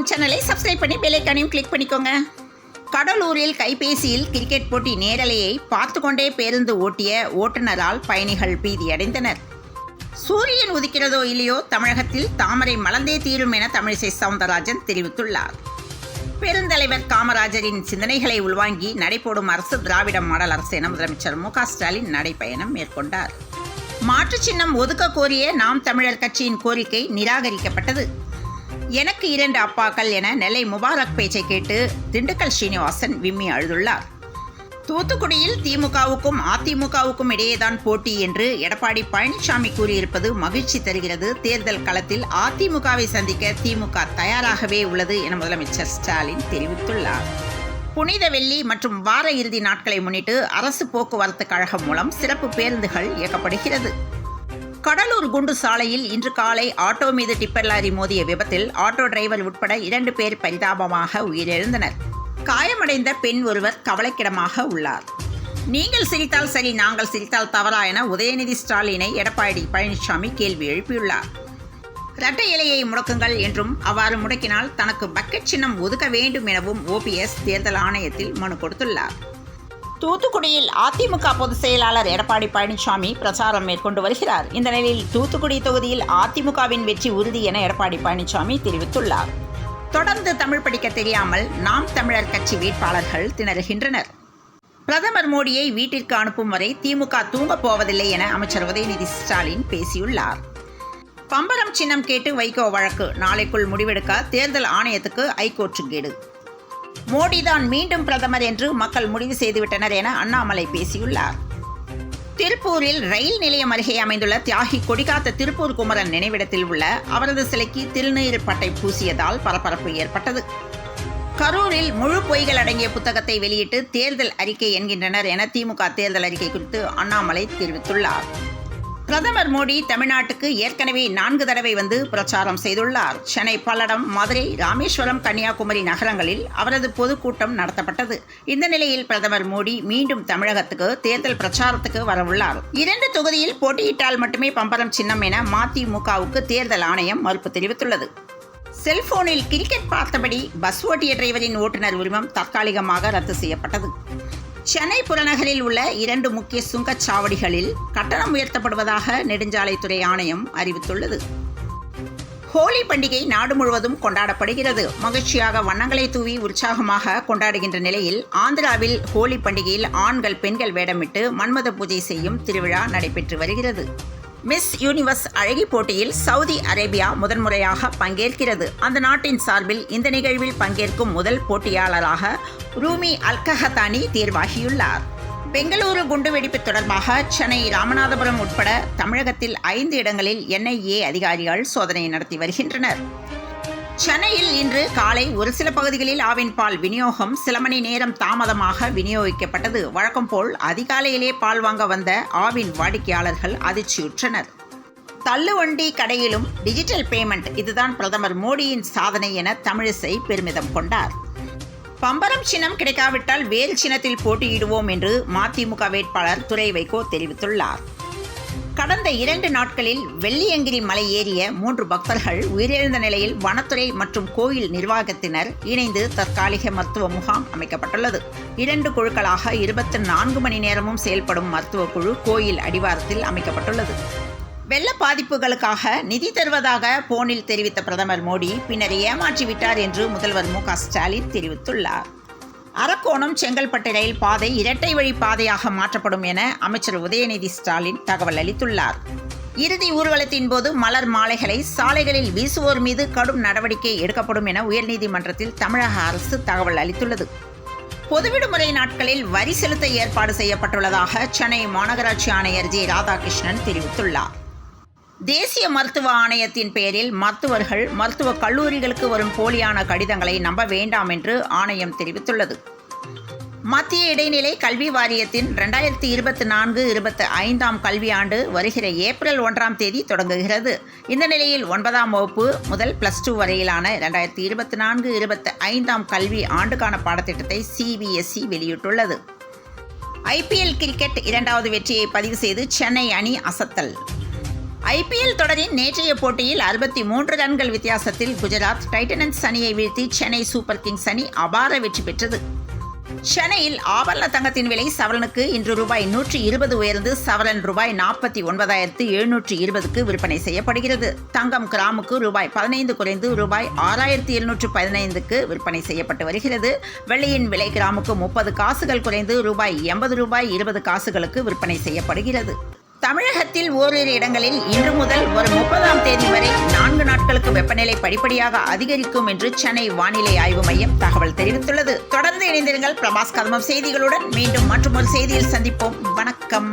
சேனலை சப்ஸ்கிரைப் பண்ணி bell ஐகானையும் click பண்ணிக்கோங்க. கடலூரில் கைபேசியில் கிரிக்கெட் போட்டி நேரலையை பார்த்து கொண்டே பேருந்து ஓட்டிய ஓட்டுநரால் பயணிகள் பீதியடைந்தனர். சூரியன் உதிக்கிறதோ இல்லையோ தமிழகத்தில் தாமரை மலர்ந்தே தீரும் என தமிழிசை சவுந்தரராஜன் தெரிவித்துள்ளார். பெருந்தலைவர் காமராஜரின் சிந்தனைகளை உள்வாங்கி நடைபோடும் அரசு திராவிட மாடல் அரசு என முதலமைச்சர் மு க ஸ்டாலின் நடைபயணம் மேற்கொண்டார். மாற்றுச் சின்னம் ஒதுக்க கோரிய நாம் தமிழர் கட்சியின் கோரிக்கை நிராகரிக்கப்பட்டது. எனக்கு 2 அப்பாக்கள் என நெல்லை முபாரக் பேச்சை கேட்டு திண்டுக்கல் ஸ்ரீனிவாசன் விம்மி அழுதுள்ளார். தூத்துக்குடியில் திமுகவுக்கும் அதிமுகவுக்கும் இடையேதான் போட்டி என்று எடப்பாடி பழனிசாமி கூறியிருப்பது மகிழ்ச்சி தருகிறது. தேர்தல் களத்தில் அதிமுகவை சந்திக்க திமுக தயாராகவே உள்ளது என முதலமைச்சர் ஸ்டாலின் தெரிவித்துள்ளார். புனித வெள்ளி மற்றும் வார இறுதி நாட்களை முன்னிட்டு அரசு போக்குவரத்து கழகம் மூலம் சிறப்பு பேருந்துகள் இயக்கப்படுகிறது. கடலூர் குண்டு சாலையில் இன்று காலை ஆட்டோ மீது டிப்பர் லாரி மோதிய விபத்தில் ஆட்டோ டிரைவர் உட்பட 2 பேர் பரிதாபமாக உயிரிழந்தனர். காயமடைந்த பெண் ஒருவர் கவலைக்கிடமாக உள்ளார். நீங்கள் சிரித்தால் சரி, நாங்கள் சிரித்தால் தவறா என உதயநிதி ஸ்டாலினை எடப்பாடி பழனிசாமி கேள்வி எழுப்பியுள்ளார். இரட்டை இலையை முடக்குங்கள் என்றும் அவ்வாறு முடக்கினால் தனக்கு பக்கெட் சின்னம் ஒதுக்க வேண்டும் எனவும் OPS தேர்தல் ஆணையத்தில் மனு கொடுத்துள்ளார். தூத்துக்குடியில் அதிமுக பொதுச் செயலாளர் எடப்பாடி பழனிசாமி பிரச்சாரம் மேற்கொண்டு வருகிறார். இந்த நிலையில் தூத்துக்குடி தொகுதியில் அதிமுகவின் வெற்றி உறுதி என எடப்பாடி பழனிசாமி தெரிவித்துள்ளார். தொடர்ந்து தமிழ் படிக்க தெரியாமல் நாம் தமிழர் கட்சி வேட்பாளர்கள் திணறுகின்றனர். பிரதமர் மோடியை வீட்டிற்கு அனுப்பும் வரை திமுக தூங்கப் போவதில்லை என அமைச்சர் உதயநிதி ஸ்டாலின் பேசியுள்ளார். பம்பரம் சின்னம் கேட்டு வைகோ வழக்கு நாளைக்குள் முடிவெடுக்க தேர்தல் ஆணையத்துக்கு ஐகோர்ட் கேடு. மோடிதான் மீண்டும் பிரதமர் என்று மக்கள் முடிவு செய்துவிட்டனர் என அண்ணாமலை பேசியுள்ளார். திருப்பூரில் ரயில் நிலையம் அருகே அமைந்துள்ள தியாகி கொடிகாத்த திருப்பூர் குமரன் நினைவிடத்தில் உள்ள அவரது சிலைக்கு திருநீர் பட்டை பூசியதால் பரபரப்பு ஏற்பட்டது. கரூரில் முழு பொய்கள் அடங்கிய புத்தகத்தை வெளியிட்டு தேர்தல் அறிக்கை என்கின்றனர் என திமுக தேர்தல் அறிக்கை குறித்து அண்ணாமலை தெரிவித்துள்ளார். பிரதமர் மோடி தமிழ்நாட்டுக்கு ஏற்கனவே 4 தடவை வந்து பிரச்சாரம் செய்துள்ளார். சென்னை, பல்லடம், மதுரை, ராமேஸ்வரம், கன்னியாகுமரி நகரங்களில் அவரது பொதுக்கூட்டம் நடத்தப்பட்டது. இந்த நிலையில் பிரதமர் மோடி மீண்டும் தமிழகத்துக்கு தேர்தல் பிரச்சாரத்துக்கு வரவுள்ளார். 2 தொகுதியில் போட்டியிட்டால் மட்டுமே பம்பரம் சின்னம் என மதிமுகவுக்கு தேர்தல் ஆணையம் மறுப்பு தெரிவித்துள்ளது. செல்போனில் கிரிக்கெட் பார்த்தபடி பஸ் ஓட்டிய டிரைவரின் ஓட்டுநர் உரிமம் தற்காலிகமாக ரத்து செய்யப்பட்டது. சென்னை புறநகரில் உள்ள 2 முக்கிய சுங்கச்சாவடிகளில் கட்டணம் உயர்த்தப்படுவதாக நெடுஞ்சாலைத்துறை ஆணையம் அறிவித்துள்ளது. ஹோலி பண்டிகை நாடு முழுவதும் கொண்டாடப்படுகிறது. மகிழ்ச்சியாக வண்ணங்களை தூவி உற்சாகமாக கொண்டாடுகின்ற நிலையில் ஆந்திராவில் ஹோலி பண்டிகையில் ஆண்கள் பெண்கள் வேடமிட்டு மன்மத பூஜை செய்யும் திருவிழா நடைபெற்று வருகிறது. மிஸ் யூனிவர்ஸ் அழகி போட்டியில் சவுதி அரேபியா முதன்முறையாக பங்கேற்கிறது. அந்த நாட்டின் சார்பில் இந்த நிகழ்வில் பங்கேற்கும் முதல் போட்டியாளராக ரூமி அல்கஹத்தானி தேர்வாகியுள்ளார். பெங்களூரு குண்டுவெடிப்பு தொடர்பாக சென்னை, ராமநாதபுரம் உட்பட தமிழகத்தில் 5 இடங்களில் NIA அதிகாரிகள் சோதனை நடத்தி வருகின்றனர். சென்னையில் இன்று காலை ஒரு சில பகுதிகளில் ஆவின் பால் விநியோகம் சில மணி நேரம் தாமதமாக விநியோகிக்கப்பட்டது. வழக்கம் போல் அதிகாலையிலே பால் வாங்க வந்த ஆவின் வாடிக்கையாளர்கள் அதிர்ச்சியுற்றனர். தள்ளுவண்டி கடையிலும் டிஜிட்டல் பேமெண்ட், இதுதான் பிரதமர் மோடியின் சாதனை என தமிழிசை பெருமிதம் கொண்டார். பம்பரம் சின்னம் கிடைக்காவிட்டால் வேறு சின்னத்தில் போட்டியிடுவோம் என்று மதிமுக வேட்பாளர் துரை வைகோ தெரிவித்துள்ளார். கடந்த 2 நாட்களில் வெள்ளியங்கிரி மலை ஏறிய 3 பக்தர்கள் உயிரிழந்த நிலையில் வனத்துறை மற்றும் கோயில் நிர்வாகத்தினர் இணைந்து தற்காலிக மருத்துவ முகாம் அமைக்கப்பட்டுள்ளது. 2 குழுக்களாக 24 மணி நேரமும் செயல்படும் மருத்துவ குழு கோயில் அடிவாரத்தில் அமைக்கப்பட்டுள்ளது. வெள்ள பாதிப்புகளுக்காக நிதி தருவதாக போனில் தெரிவித்த பிரதமர் மோடி பின்னர் ஏமாற்றிவிட்டார் என்று முதல்வர் மு க ஸ்டாலின் தெரிவித்துள்ளார். அரக்கோணம் செங்கல்பட்டு ரயில் பாதை இரட்டை வழி பாதையாக மாற்றப்படும் என அமைச்சர் உதயநிதி ஸ்டாலின் தகவல் அளித்துள்ளார். இறுதி ஊர்வலத்தின் போது மலர் மாலைகளை சாலைகளில் வீசுவோர் மீது கடும் நடவடிக்கை எடுக்கப்படும் என உயர்நீதிமன்றத்தில் தமிழக அரசு தகவல் அளித்துள்ளது. பொது விடுமுறை நாட்களில் வரி செலுத்த ஏற்பாடு செய்யப்பட்டுள்ளதாக சென்னை மாநகராட்சி ஆணையர் ஜே ராதாகிருஷ்ணன் தெரிவித்துள்ளார். தேசிய மருத்துவ ஆணையத்தின் பெயரில் மருத்துவர்கள் மருத்துவக் கல்லூரிகளுக்கு வரும் போலியான கடிதங்களை நம்ப வேண்டாம் என்று ஆணையம் தெரிவித்துள்ளது. மத்திய இடைநிலை கல்வி வாரியத்தின் 2024-25 கல்வியாண்டு வருகிற ஏப்ரல் 1ஆம் தேதி தொடங்குகிறது. இந்த நிலையில் 9ஆம் வகுப்பு முதல் +2 வரையிலான 2024-25 கல்வி ஆண்டுக்கான பாடத்திட்டத்தை CBSE வெளியிட்டுள்ளது. IPL கிரிக்கெட் 2வது வெற்றியை பதிவு செய்து சென்னை அணி அசத்தல். ஐபிஎல் தொடரின் நேற்றைய போட்டியில் 63 ரன்கள் வித்தியாசத்தில் குஜராத் டைட்டன்ஸ் அணியை வீழ்த்தி சென்னை சூப்பர் கிங்ஸ் அணி அபார வெற்றி பெற்றது. சென்னையில் ஆபரண தங்கத்தின் விலை சவரனுக்கு இன்று ரூபாய் 120 உயர்ந்து சவரன் ரூபாய் 49,720க்கு விற்பனை செய்யப்படுகிறது. தங்கம் கிராமுக்கு ரூபாய் 15 குறைந்து ரூபாய் 6,715க்கு விற்பனை செய்யப்பட்டு வருகிறது. வெள்ளியின் விலை கிராமுக்கு 30 காசுகள் குறைந்து ரூபாய் 80 காசுகளுக்கு விற்பனை செய்யப்படுகிறது. தமிழகத்தில் ஓரிரு இடங்களில் இன்று முதல் வரும் 30ஆம் தேதி வரை 4 நாட்களுக்கு வெப்பநிலை படிப்படியாக அதிகரிக்கும் என்று சென்னை வானிலை ஆய்வு மையம் தகவல் தெரிவித்துள்ளது. தொடர்ந்து இணைந்திருங்கள் பிரபாஸ் கதமம் செய்திகளுடன். மீண்டும் மற்றொரு செய்தியில் சந்திப்போம். வணக்கம்.